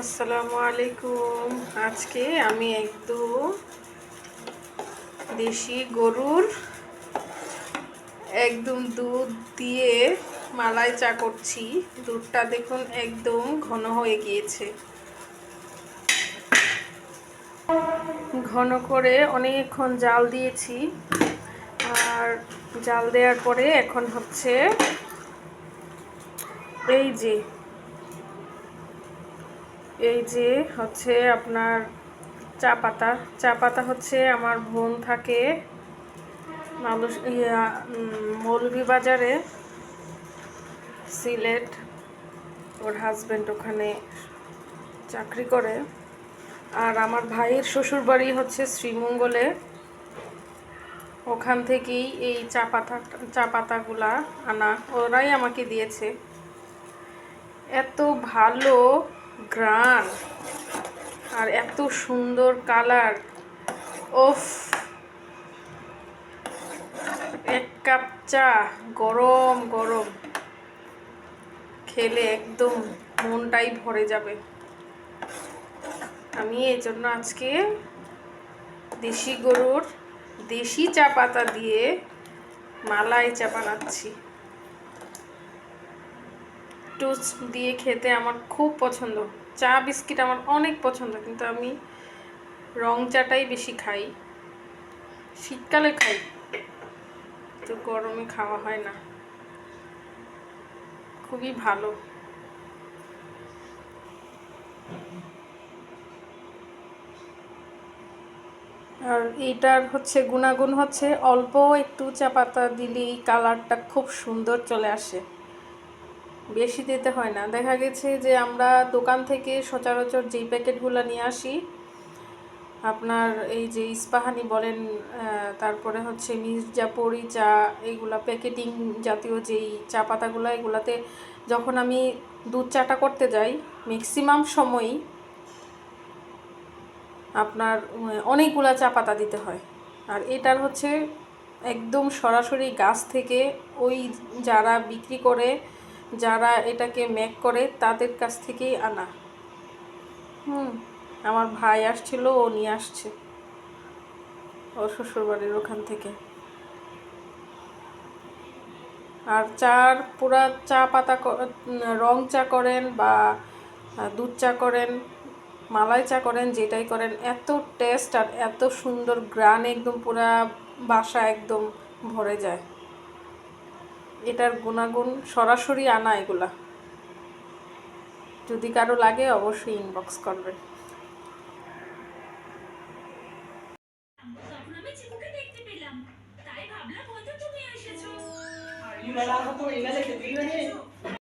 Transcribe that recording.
আসসালামু আলাইকুম। আজকে আমি একদম দেশি গরুর একদম দুধ দিয়ে মালাই চা করছি। দুধটা দেখুন একদম ঘন হয়ে গিয়েছে, ঘন করে অনেকক্ষণ জাল দিয়েছি। আর জাল দেওয়ার পরে এখন হচ্ছে এই যে হচ্ছে আপনার চা পাতা হচ্ছে আমার বোন থাকে মৌলভীবাজারে, সিলেট। ওর হাজব্যান্ড ওখানে চাকরি করে। আর আমার ভাইয়ের শ্বশুরবাড়ি হচ্ছে শ্রীমঙ্গলে। ওখান থেকেই এই চা পাতাগুলা আনা, ওরাই আমাকে দিয়েছে। এত ভালো ঘ্রাণ আর এত সুন্দর কালার। ওফ, এক কাপ চা গরম গরম খেলে একদম মনটাই ভরে যাবে। আমি এই জন্য আজকে দেশি গরুর দেশি চা পাতা দিয়ে মালাই চা বানাচ্ছি। টোস্ট দিয়ে খেতে আমার খুব পছন্দ। চা বিস্কিট আমার অনেক পছন্দ, কিন্তু আমি রং চাটাই বেশি খাই। শীতকালে খাই, তো গরমে খাওয়া হয় না। খুবই ভালো। আর এইটার হচ্ছে গুণাগুণ হচ্ছে অল্প একটু চা পাতা দিলেই কালারটা খুব সুন্দর চলে আসে, বেশি দিতে হয় না। দেখা গেছে যে আমরা দোকান থেকে সচরাচর যেই প্যাকেটগুলো নিয়ে আসি, আপনার এই যে ইস্পাহানি বলেন, তারপরে হচ্ছে মির্জাপুরি চা, এইগুলা প্যাকেটিং জাতীয় যেই চা পাতাগুলো, এগুলাতে যখন আমি দুধ চাটা করতে যাই ম্যাক্সিমাম সময়ই আপনার অনেকগুলা চা পাতা দিতে হয়। আর এটার হচ্ছে একদম সরাসরি গাছ থেকে, ওই যারা বিক্রি করে, যারা এটাকে মেক করে, তাদের কাছ থেকেই আনা। আমার ভাই আসছিল, ও নিয়ে আসছে ওর শ্বশুরবাড়ির ওখান থেকে। আর চার পুরা চা পাতা রং চা করেন বা দুধ চা করেন, মালাই চা করেন, যেটাই করেন, এত টেস্ট আর এত সুন্দর ঘ্রাণ, একদম পুরা বাসা একদম ভরে যায়। এটার গুণাগুণ সরাসরি আনা এগুলা। যদি কারো লাগে অবশ্যই ইনবক্স করবেন। ভাবলাম হয়তো তুমি এসেছো।